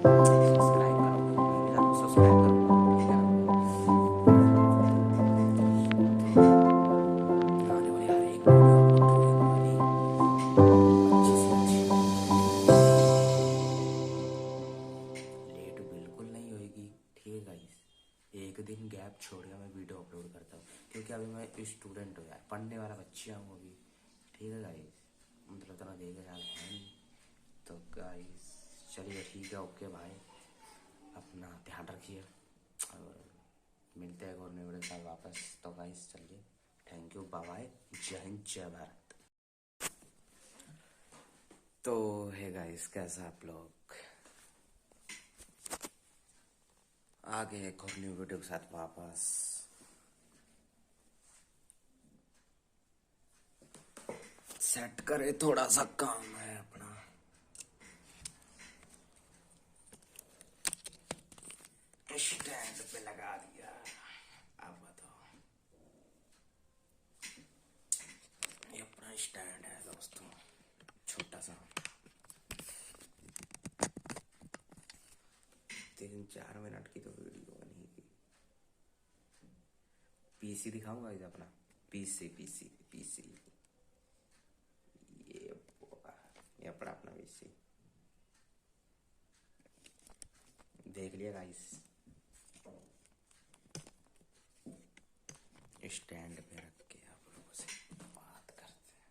Subscribe करो, मेरे channel को सब्सक्राइब करो, ठीक है ना। आने वाली हर एक वीडियो अपलोड होने वाली अच्छी से अच्छी, लेट बिल्कुल नहीं होएगी, ठीक है गाइस। एक दिन गैप छोड़ के मैं वीडियो अपलोड करता हूँ, क्योंकि अभी मैं स्टूडेंट हूँ यार, पढ़ने वाला बच्चा हूँ अभी, ठीक है गाइस। मतलब इतना देगा यार है नहीं। तो गाइस चलिए ठीक है, ओके भाई, अपना ध्यान रखिए और मिलते हैं और नए वीडियो के साथ वापस। तो गाइस चलिए, थैंक यू, बाय बाय, जय हिंद जय भारत। तो है गाइस, कैसा आप लोग, आगे एक और न्यू वीडियो के साथ वापस। सेट करे, थोड़ा सा काम है अपना। स्टैंड पे लगा दिया, अब बताओ, ये अपना स्टैंड है दोस्तों, छोटा सा। 3-4 मिनट की तो वीडियो बनी थी। पीसी दिखाऊंगा इसे अपना, पीसी पीसी पीसी, ये ये अपना अपना पीसी देख लिया गाइस। स्टैंड पे रख के आप लोगों से बात करते हैं।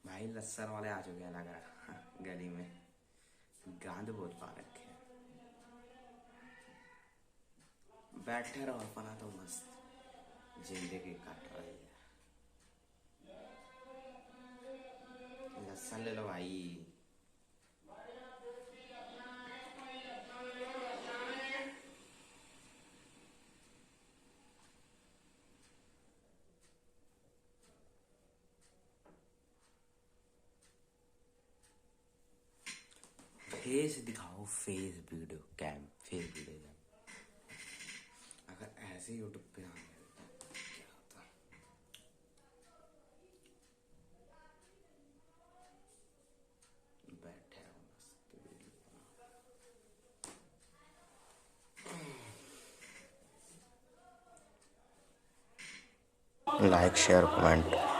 भाई लस्सन वाले आ चुके हैं लगा गली में, गांद बहुत पा रखे हैं। बैठे रहो अपना तो मस्त जिंदगी कट रही है। लस्सन ले लो भाई। फेस दिखाओ, face video cam, face video cam. अगर ऐसे यूट्यूब पे आ गए तो क्या होता। बैठे रहो मस्त वीडियो। Like share comment.